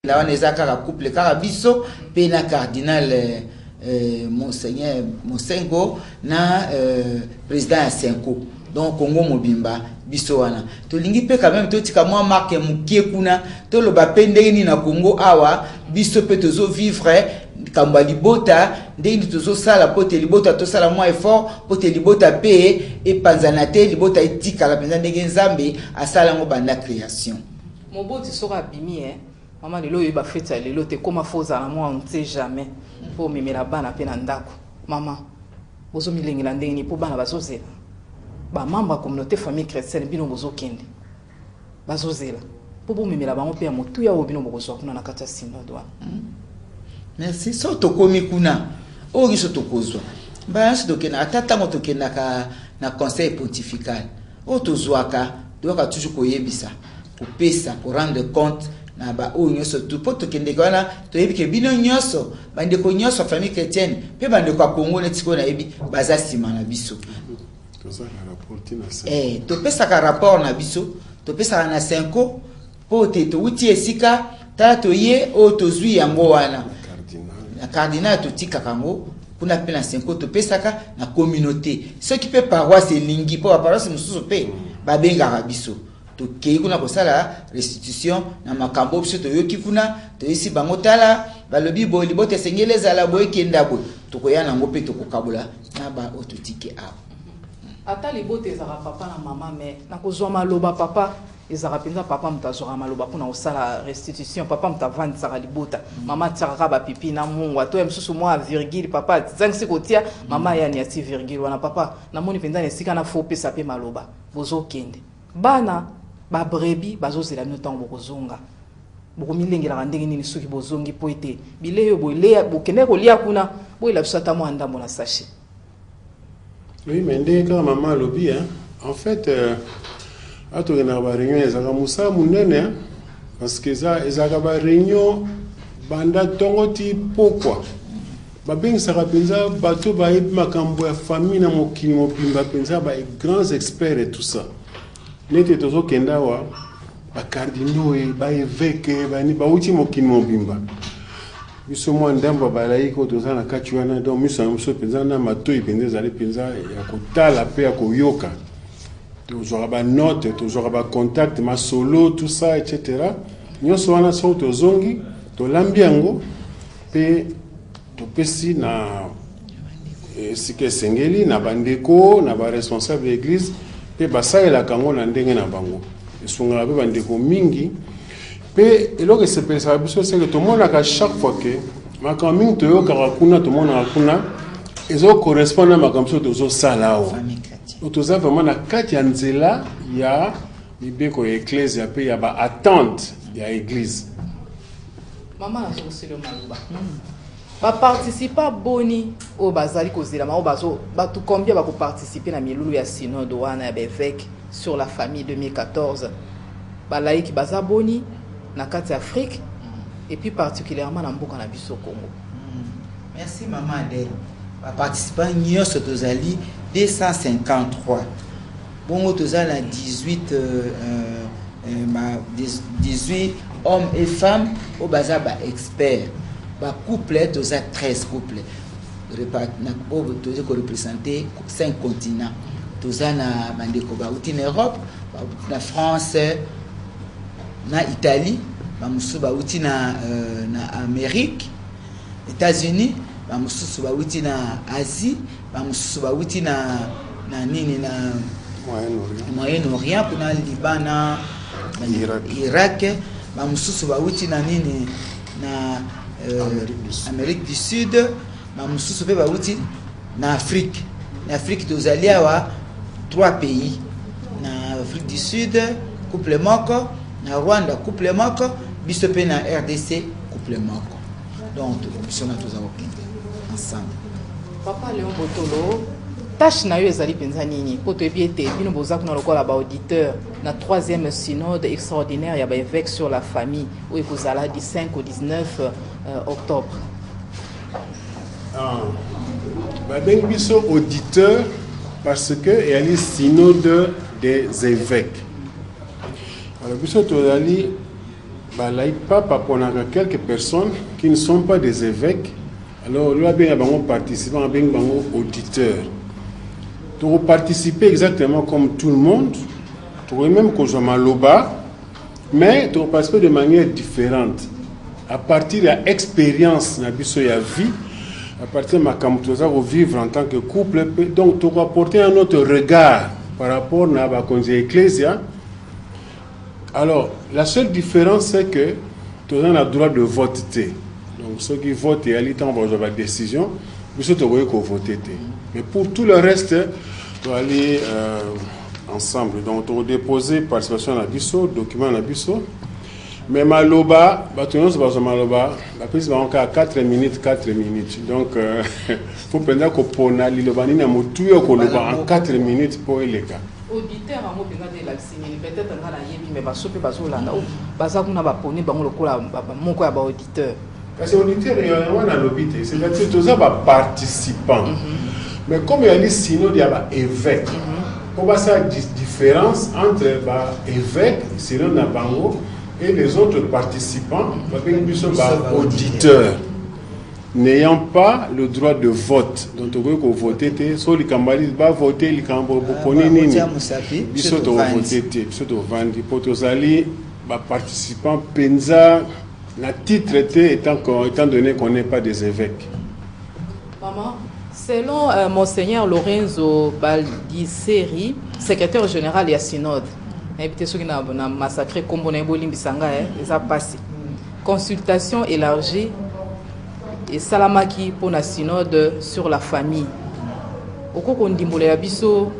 Là on est à couple Carabiso, pena cardinal Monseigneur Monsengo na président Senko. Donc Congo Mobimba biso wana. To lingi pe quand même to tika moi marque mukie kuna to lo ba pendeni na Congo awa biso pe tozo vivre kamba libota ndeni tozo sala pote libota to sala moi effort pote libota pe e panzanate libota etika la penza ndenge nzambe asala ngo banda création. Moboti sera bimi maman lelo yeba feta lelo te koma foza na moi on ne sait jamais pour mimela bana pe na ndako maman bozo milengela ndeni po bana bazozela ba membre communauté famille chrétienne bino bozo kende bazozela po bo mimela bango pe ya motu ya obino bozo kuna na kata synode wa. Merci so to komi kuna o riso to kozwa ba so to kena atata mo to kena ka na conseil pontifical o to zwaka doka toujours koyebisa ko pesa ko rendre compte na ba o nyoso tu poto kende kana to yebi ke bino nyoso bande ko nyoso famille chrétienne pe bande ko Congo ne tiko na yebi baza sima na biso to ça la rapport na ça to pesa ka rapport na biso to pesa na 5 pote to uti esika ta to ye o to zui yango wana na cardinal to tika kango kuna pe na 5 to pesa ka na communauté ce qui peut paroisse lingi po paroisse mususu pe ba benga biso to kei kuna ko sala restitution na makambo biso to yoki kuna to isi bango tala balobi bo libote sengeleza la boye kenda bo to ko yana ngo pe to ko kabula na ba ototike a ata libote ezara papa na mama mais na ko zwa maloba papa ezara penza papa mutazora maloba kuna osala restitution papa mutavandi sara libota mama tsaka ba pipi na mungwa to msusu mwa virgule papa tsangi ko tia mama yani ati virgule wana papa na moni penza ne sika na fo pesa pe maloba bozo kende bana ba brebi bazozela no tango bokozonga bokomilengela ndenge nini soki bozongi po ete bileyo boleya bokende kolia kuna boyela bisata mo ndambo na sachet. Oui, mais ndenge kaka mama alobi en fait atokena ba réunion ezaka musa munene parce que ezaka ba réunion banda tongo ti pokwa babengisaka penza bato bayebi makambo ya famille na mokili mobimba penza ba grands experts et tout ça nete tozo kenda wa ba cardinaux et ba évêque ba ni ba uti mokili mobimba biso mwa ndamba balai ko toza na kati wana donc miso penza na matoi penza ali penza ya kotala pe ya koyoka tozora ba note tozora ba contact ma solo tout ça etc. Nyonso wana so tozongi to lambiango pe to pesi na sike sengeli na bandeko na ba responsable d'église pe basaela kango na ndenge na bango esunga pe bandeko mingi pe eloko sepelisa biso c'est que tout le monde a chaque fois que makambo mingi toyoka kuna to mona kuna ezo correspond na makambo tozo salao otoza vraiment na kati ya nzela ya mibeko ya ecclesia pe ya ba attente ya église. Mama azoselo maluba ba participa boni o bazali kozela ma o bazo ba tout combien ba ko participer na milulu ya synode wana ya évêque sur la famille 2014 ba laiki baza boni na kati Afrique et puis particulièrement na mboka na biso Congo. Merci maman Adèle. Ba participa nyoso tozali 253. Bongo tozali na 18 hommes et femmes au bazar ba experts. Ba couple toza 13 couples. Na ko toza ko représenter 5 continents. Toza na bandeko ba uti na Europe, ba uti na France, na Italie, ba musu ba uti na Amérique, États-Unis, ba musu ba uti na Asie, ba musu ba uti na nini na Moyen-Orient, kuna Liban na Irak, ba musu ba uti na nini na Amérique du Sud, ba musu ba uti na Afrique. Na Afrique tozali awa 3 pays. Na Afrique du Sud, couple moko, na Rwanda couple moko, biso pe na RDC couple moko. Donc biso na tous ensemble. Papa Léon Botolo, tâche na yo ezali penza nini? Poto ebiete bino boza kuna lokola ba auditeur na 3e synode extraordinaire ya ba évêque sur la famille où ekozala du 5 au 19 octobre. Bah ben biso auditeur parce que il y a le synode des évêques. Alors biso tozali papa pour quelques personnes qui ne sont pas des évêques. Alors, là, il y a des participants, des auditeurs. Pour participer exactement comme tout le monde, pour même que je m'aloba, mais pour participer de manière différente. À partir de l'expérience, de la vie, à partir de ma camouflage, vivre en tant que couple, donc tu vas apporter un autre regard par rapport à la conseil ecclésia. Alors, la seule différence, c'est que tu as le droit de voter. Donc, ceux qui votent, ils ont la décision, mais ceux qui voter. Mais pour tout le reste, tu vas aller ensemble. Donc, tu vas déposer participation à Bisso, document à Bisso. Mais Maloba, tu vas Maloba, la prise va encore 4 minutes. Donc, il faut prendre que pour Nali, le banni n'a motu en 4 minutes pour les cas. Auditeur en mot de la peut-être en a yébi mais baso pe baso landa o baza kuna ba poni bango lokola moko ya ba auditeur parce que auditeur il y a un lobité c'est-à-dire tous ça ba participants mais comme il y a des sinon il y a ba évêque pour ça différence entre ba évêque sinon na bango et les autres participants ba auditeurs n'ayant pas le droit de vote. Donc, tu peux voter, soit les Cambodgiens va voter, les Cambodgiens biso to voter, biso to vendre, pour tous les participants penza na titre étant donné qu'on n'est pas des évêques. Maman, selon Monseigneur Lorenzo Baldisseri, secrétaire général du synode, invité ceux qui n'ont massacré Kombo Bolim Bisanga, ils ont passé consultation élargie et salamaki pour la synode sur la famille. Au cours qu'on dit la biso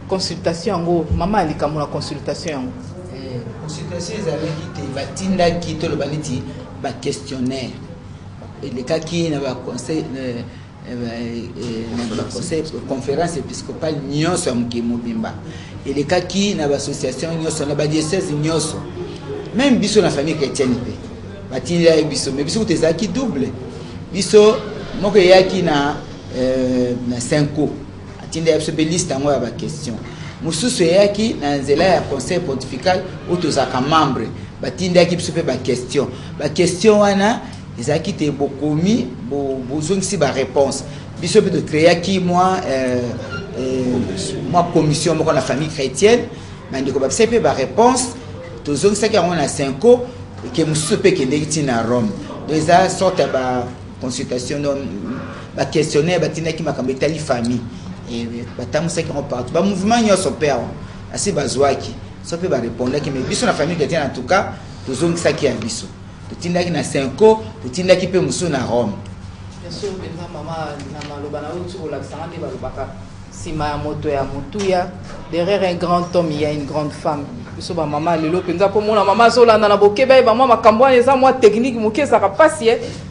consultation ngo maman ali kamuna consultation consultation ils avaient dit batinda qui to le baniti ba questionnaire et les cas qui na ba conseil conférence épiscopale nyonso ya mukimo bimba et les cas qui na ba association nyonso na ba diocèse nyonso même biso na famille chrétienne pe batinda biso mais biso tezaki double biso moko yaki na 5 atinda biso be liste ngo ya ba question mususu yaki na nzela ya conseil pontifical ou tozaka membre batinda ki biso pe ba question wana ezaki te bokomi bozongisi ba réponse biso pe de créer ki moi commission moko na famille chrétienne mandiko ba biso pe ba réponse tozongisa ki ngo na 5 que mususu pe kendeki na Rome donc ça sorte ba consultation ba questionnaire batinda ki makambo etali famille et batamu ça qui on partout ba mouvement nyoso père assez bazwaki so pe ba répondre ki mais biso na famille chrétienne en tout cas tozongisa ki ya biso tindaki na 5 ans tindaki pe mususu na Rome bien sûr benza mama na maloba na uti ko laksanga de balobaka sima ya moto ya mutuya derrière un grand homme il y a une grande femme biso ba mama lelo penza po mona mama zolanda na bokeba ba mama makambo eza moi technique mukeza ka pasi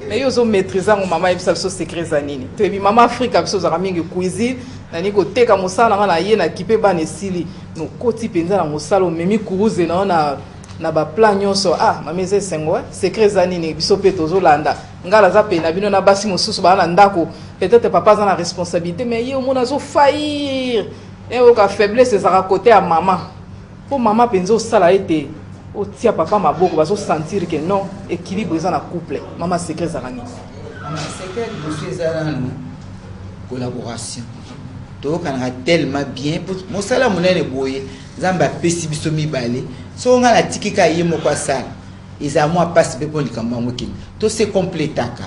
mais yo zo maîtriser ngo mama ebisa biso secret za nini to bi mama Afrika biso za mingi cuisine nani ko teka mosala nga na ye na kipe ba nesili no koti penza na mosala memi kuruze na ba plan nyonso mama eze sengo secret za nini biso pe tozolanda ngala za pe na bino na basi mosusu ba na ndako peut-être papa za na responsabilité mais ye omona zo faillir et au ka faiblesse za côté à maman pour maman penzo sala été o tia papa maboko bazo sentir que non équilibre za na couple maman secret za nini maman secret de ça collaboration to kana tellement bien pour mosala monene boye zamba pesi biso mibale so nga la tikika yemo kwa sala iza moi passe pe pour likambo moki to se complétaka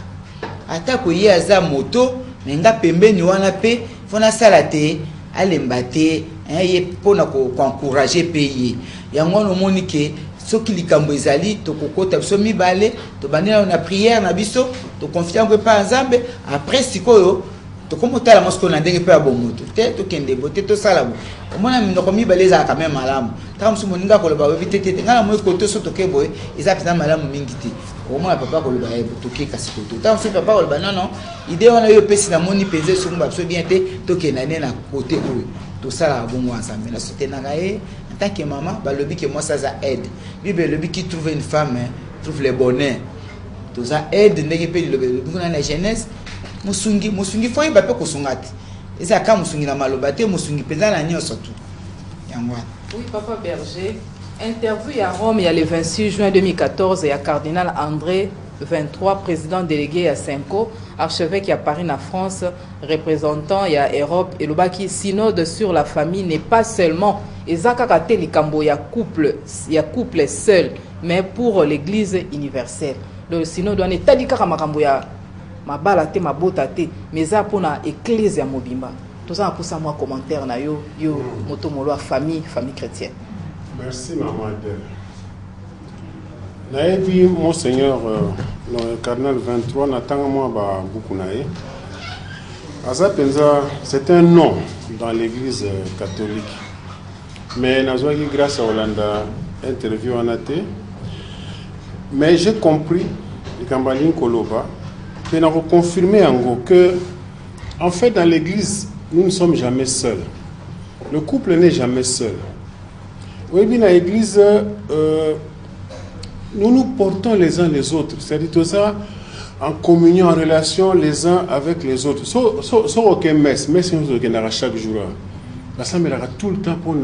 ata ko ye aza moto menga pembeni wana pe fona sala te alemba te ye pona ko encourager payer yango no monike soki likambo ezali to kokota biso mibale to banela na prière na biso to confiance ko pa nzambe après sikoyo to comme tala mosko na ndenge pe ya bomoto te to kende bote to sala bo omona minoko mibale za quand même malamu ta musu moninga ko loba vite te ngala mo ko to so to ke boy eza pina malamu mingi te omona papa ko loba to ke kasi ko to ta musu papa ko loba non idée wana yo pesi na moni penze so mba so bien te to ke na ne na côté oyo to sala bongo ensemble na sote na gaé en tant que maman ba lobi que moi ça aide bible lobi qui trouve une femme trouve le bonheur to ça aide ndenge pe lobi na la jeunesse musungi foi ba pe ko sungati ezaka musungi na maloba te musungi penza na nyoso tu yango oui papa Berger Interview à Rome, il y a le 26 juin 2014, il y a cardinal André 23, président délégué à Senko, archevêque à Paris, en France, représentant il y a Europe, et le baki synode sur la famille n'est pas seulement ezakakate likambo ya couple seul, mais pour l'Église universelle. Le synode doit être dit makambo ya mabala te mabota te, mais ça pour la Église ya mobimba. Tout ça pour ça moi commentaire na yo moto molo famille chrétienne. Merci, maman Adèle. Naïbi, Monseigneur, le cardinal 23, n'attend moi beaucoup naïe. C'est un nom dans l'église catholique. Mais Nazouagi, grâce à Hollanda, interview en athée. Mais j'ai compris, le Kambalin Koloba, que nous avons confirmé en gros que, en fait, dans l'église, nous ne sommes jamais seuls. Le couple n'est jamais seul. Oui, bien, dans l'église, nous nous portons les uns les autres. C'est-à-dire tout ça en communion, en relation les uns avec les autres. Sauf aucun messe, c'est chaque jour. Ça me tout le temps pour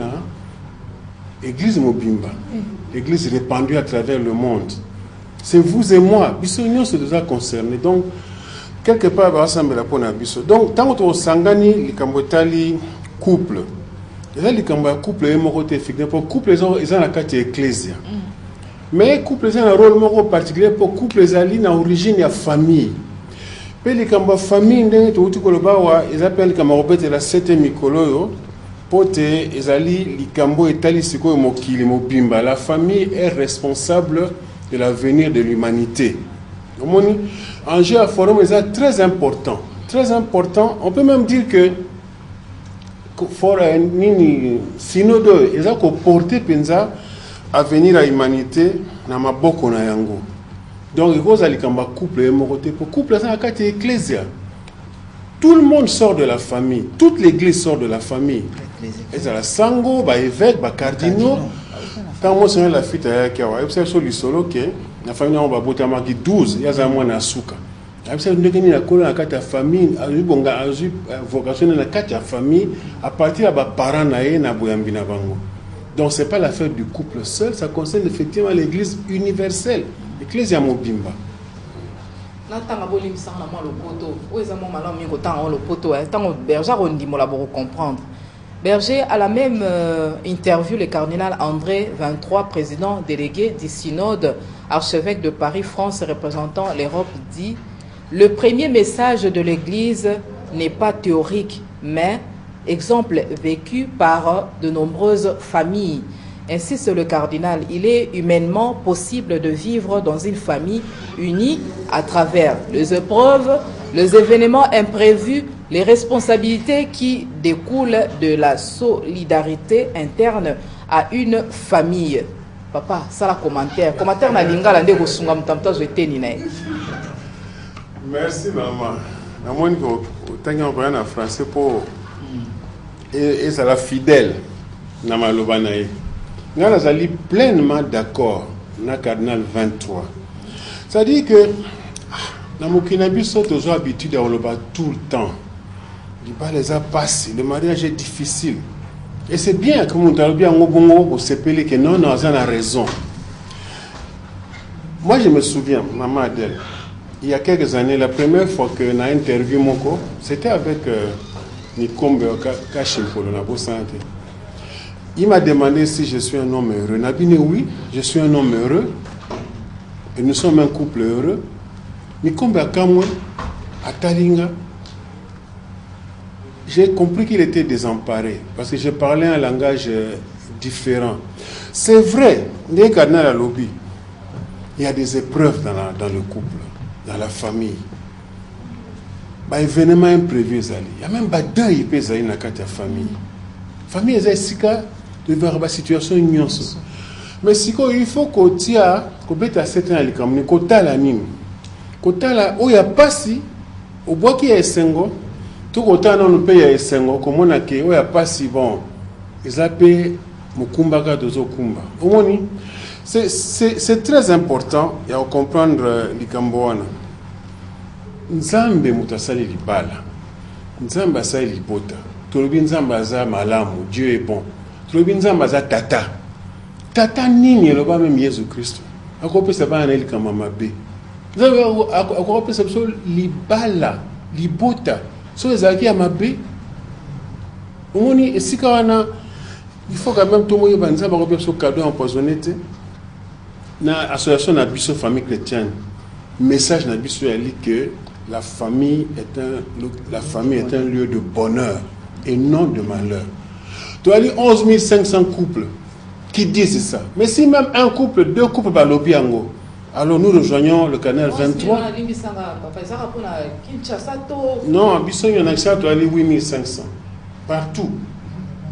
l'église Mobimba. L'église répandue à travers le monde. C'est vous et moi. Bisognon se déjà concerné. Donc, quelque part, ça me répond à Bisso. Donc, tant que Sangani, les Kambotali, couple. Les couple est mon côté fixé. Pour couple, ils ont la carte ecclésia. Mais couple, ils ont un rôle particulier pour couple, ils ont l'origine de la famille. Puis les famille, ils appellent comme la 7e Mikolo. La famille est responsable de l'avenir de l'humanité. Un jeu à forum est très important. Très important. On peut même dire que synode ils ont porté penza avenir à l'humanité na maboko na yango. Donc il faut aller couple et moroté pour couple ça a été ecclésia. Tout le monde sort de la famille, toute l'église sort de la famille. Et ça la sango, ba évêque, ba cardinaux. Quand moi c'est la fille à Kawa, c'est sur le solo que la famille on va boter maki 12, il y a ça moi na suka. C'est une dégaine la colle na famille, a vocation na carte famille à partir de parents naé na boyambi na bango. Donc c'est pas l'affaire du couple seul, ça concerne effectivement l'église universelle, l'église ya mobimba. Berger, à la même interview, le cardinal André 23, président délégué du synode, archevêque de Paris, France, représentant l'Europe, dit « Le premier message de l'Église n'est pas théorique, mais exemple vécu par de nombreuses familles. » Ainsi, c'est le cardinal. Il est humainement possible de vivre dans une famille unie à travers les épreuves, les événements imprévus, les responsabilités qui découlent de la solidarité interne à une famille. Papa, ça la commentaire. Commentaire na lingala ndeko sunga mtamta zo eteni na. Merci maman. Na moni ko tanga en français pour et ça la fidèle na maloba na ye. Nous sommes pleinement d'accord dans le cardinal 23. C'est-à-dire que dans le Burkina Faso, nous avons l'habitude à le battre tout le temps. Les a passés, le mariage est difficile. Et c'est bien que nous avons bien s'appeler que non, nous avons raison. Moi, je me souviens, maman Adèle, il y a quelques années, la première fois que nous avons interviewé Moko, c'était avec Nikombe Kachimpo, la santé. Il m'a demandé si je suis un homme heureux. Nabine, oui, je suis un homme heureux. Et nous sommes un couple heureux. Mais comme à Kamwe, à Talinga, j'ai compris qu'il était désemparé. Parce que je parlais un langage différent. C'est vrai, les cardinals à lobby, il y a des épreuves dans le couple, dans la famille. Il y a des événements imprévus. Il y a même des deuils qui sont dans la famille. La famille est sika de voir la situation ignoce. Mais si il faut qu'on tire, qu'on mette à 7 ans à l'école, qu'on t'a la nime. Qu'on t'a la, où il y a pas si, au bois qui est sengo, tout autant on paye à sengo, comme on a que, où il y a pas si bon, ils appellent Mukumba Gadozo Kumba. Au moins, c'est très important, il y a à comprendre les Camboana. Nzambe mutasali libala. Nzambe asali libota. Tolobi nzambe aza malamu, Dieu est bon. Tolobi nzambe aza tata. tata nini eloba même Yesu Christ akopesa bana elikama mabe akopesa biso libala libota so ezalaki ya mabe omoni esika wana il faut quand même tout le monde va avoir un cadeau empoisonné na association na biso famille chrétienne message na biso ali que la famille est un lieu de bonheur et non de malheur. Tu as dit 11 500 couples qui disent ça. Mais si même un couple, deux couples par l'obiango, alors nous rejoignons le canal 23. Non, biso y en a ça, tu as dit 8500 partout.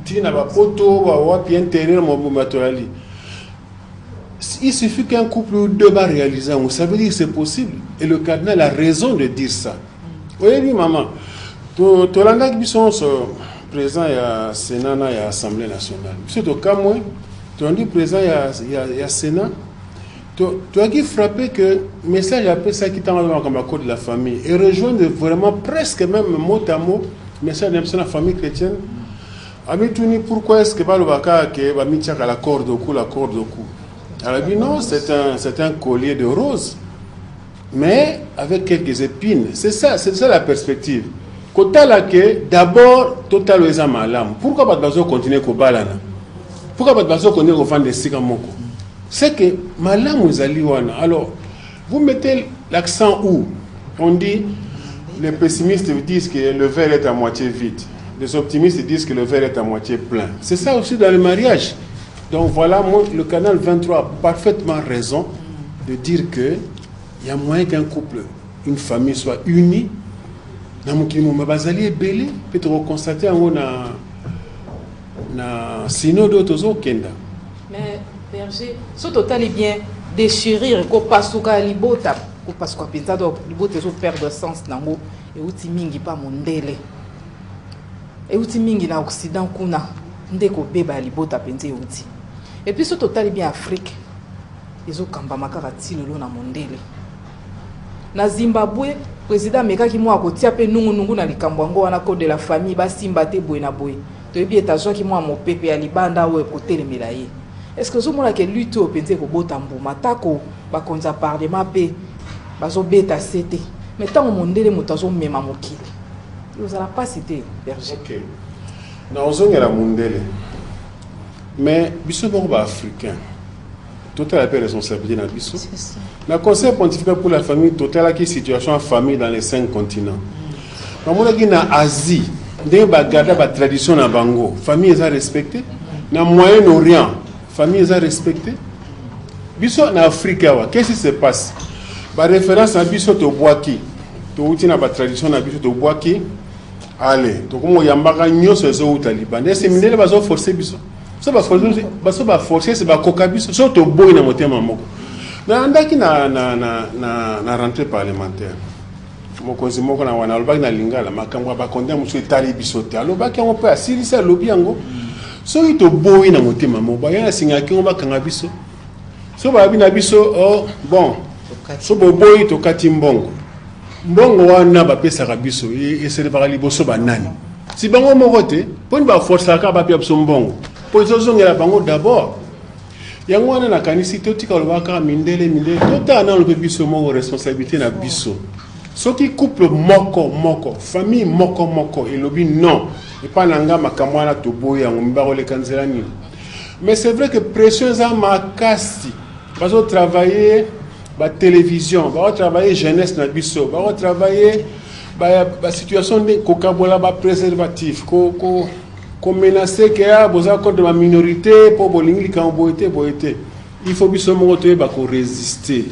Tu n'as pas photo, bien terrain, il suffit qu'un couple ou deux va réaliser, ça veut dire que c'est possible. Et le cardinal a raison de dire ça. Oui, maman, tu as dit présent à Sénat et à l'Assemblée nationale. C'est au cas moi, tu as dit présent à Sénat, tu as dit frapper que le message après ça qui t'a envoyé comme code de la famille et rejoindre vraiment presque même mot à mot le message de la famille chrétienne. Pourquoi est-ce que le Baka va mettre la corde au cou, la corde au cou? Elle a dit non, c'est un collier de roses, mais avec quelques épines. C'est ça la perspective. D'abord, total est malam. Pourquoi pas de continuer au balana? Pourquoi pas de continuer au vent de sigamoko? C'est que malam vous allez alors vous mettez l'accent où on dit les pessimistes disent que le verre est à moitié vide, les optimistes disent que le verre est à moitié plein. C'est ça aussi dans le mariage. Donc voilà, le canal 23 a parfaitement raison de dire que il y a moyen qu'un couple, une famille soit unie. Peut-être constater na synode tozo kenda. Mais berger, ce total est bien déchirer ko pasuka libota, ko pasuka pintado libota zo perdre sens nango et uti mingi pa mondele. Et uti mingi na occident kuna ndeko beba libota penze uti. Et puis ce total est bien Afrique. Ils ont kambamaka ratilo na mondele. Na Zimbabwe, président mekaki mo akotia pe nungu na likambo ngo wana code de la famille ba simba te boye na boye. To ebi etazwa ki mo mopepe ya libanda we kote melaye. Est-ce que zo mona ke lutte au penze ko bota mbuma tako ba konza parlement pe bazo beta cité. Mais tant mondele motazo mema mokili. Vous allez pas citer berger. OK. Na ozonga la mondele. Mais biso ba africain. Total appel responsabilité dans biso. Le conseil pontifical pour la famille total qui situation en famille dans les 5 continents. Mamona qui na Asie, ndé ba garder ba tradition na bango, famille est respectée. Na Moyen-Orient, famille est respectée. Biso na Afrique qu'est-ce qui se passe? Ba référence à biso to boaki. To uti na ba tradition na biso to boaki. Allez, to komo yambaka nyoso zo utaliba. Ndé séminaire bazo forcer biso. Ça va forcer c'est va cocabiso surtout boy na motema moko na andaki na rentrée parlementaire mokonzi moko na wana lobaki na lingala makambo ba konde musu etali biso te alobaki ngo pe asilisa lobi yango so ito boy na motema moko ba yana singaki ngo bakanga biso so ba bina biso oh bon so boy to kati mbongo wana ba pesa ka biso e serva liboso ba nani si bango moko te poni ba force ka ba pia biso mbongo. Pour les la bango d'abord. Il y a un na kanisi to tika lobaka mindele tota na le biso mo responsabilité na biso. Ce qui couple moko famille moko et lobi non et pas nanga makamwana to boya ngomba le kanzelani. Mais c'est vrai que pression za makasi. Bazo travailler ba télévision, ba travailler jeunesse na biso, ba travailler ba situation de kokabola ba préservatif qu'on menace qu'il y a besoin de la minorité pour bolingi quand boité. Il faut biso moto ba ko résister.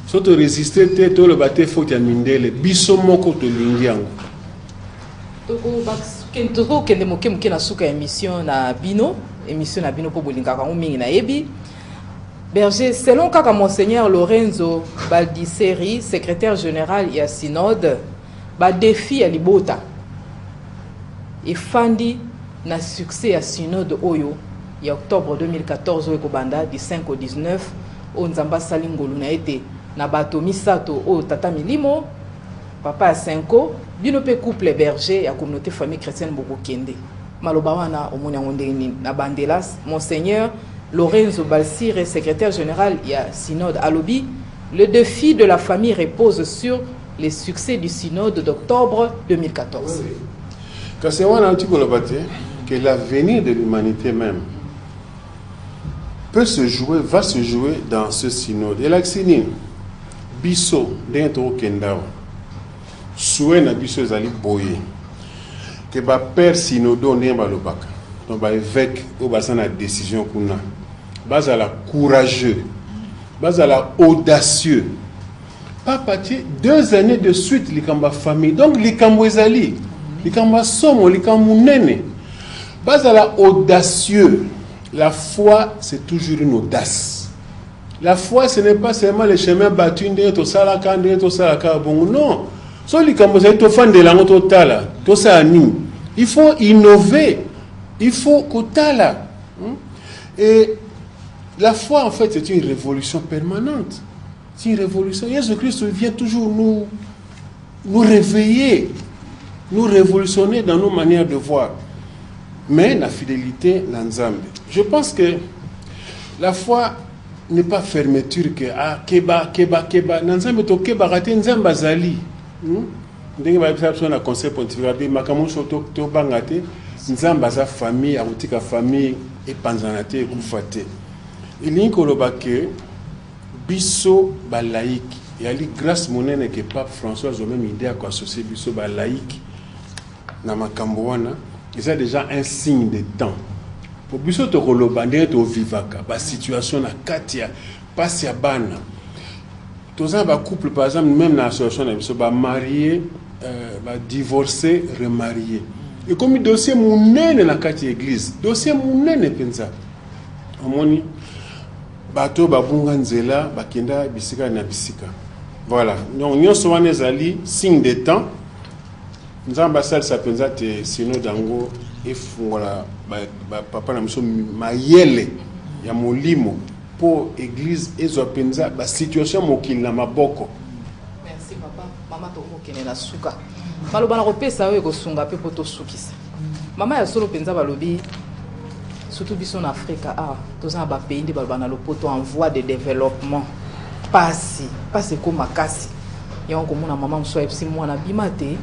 Soto résister te le baté faut ya mindele biso moko to lingiango. Toko kende moke na suka émission na bino pour bolinga ka mingi na yebi. Berger, selon kaka monseigneur Lorenzo Baldisseri, secrétaire général ya synode, ba défi ya libota. Et fandi na succès à synode oyo ya octobre 2014 au Banda du 5 au 19 au Nzamba Salingolu na été na bato misato au tata milimo papa à 5 bino pe couple berger ya communauté famille chrétienne boko kende maloba wana omoni ngonde ni na bandelas monseigneur Lorenzo Balsire, secrétaire général, il y a synode à Lobi. Le défi de la famille repose sur les succès du synode d'octobre 2014. Car c'est un que l'avenir de l'humanité même peut se jouer, va se jouer dans ce synode. Et l'accéline, biso dentro kendao, souhait na biso ezali boye, que ba père synodo n'est pas le bac, donc ba évêque au bassin la décision qu'on a, base à la courageux, base à la audacieux. Pas partir 2 années de suite l'ikamba famille, donc l'ikamba ezali, l'ikamba somo, l'ikamba nene, base à la audacieux. La foi, c'est toujours une audace. La foi, ce n'est pas seulement les chemins battus, non. Il faut innover. Il faut kotala. Et la foi, en fait, c'est une révolution permanente. C'est une révolution. Jésus-Christ vient toujours nous réveiller, nous révolutionner dans nos manières de voir. Mais la fidélité, l'ensemble. Je pense que la foi n'est pas fermeture que keba. L'ensemble to keba raté nzamba zali. Ndenge ba bisa na conseil pontifical bi makamuso to bangate nzamba za famille arutika famille et panzanate kufate. Il y a que biso ba laïque. Il y a grâce monene que Pape François a même idée à quoi associer biso ba laïque na makambo wana. C'est déjà un signe de temps. Pour biso to kolobande to vivaka ba situation na katia passe ya bana. Toza ba couple par exemple même dans l'association na biso ba marié ba divorcé remarié. Et comme dossier munene na katia église, dossier munene penza. Omoni bato babunga nzela bakenda bisika na bisika. Voilà. Donc nyonso wana ezali signe de temps. Nous avons ça pensa te sino dango efungola papa na miso mayele ya molimo pour église ezo penza ba situation mokili na maboko. Merci papa. Mama to mokene na suka. Baloba na kopesa we ko sunga pe poto sukisa. Mama ya solo penza balobi surtout biso na Afrika toza ba pays de baloba na lopoto en voie de développement. Pas comme makasi. Ya ko mona mama mso epsi mwana bimate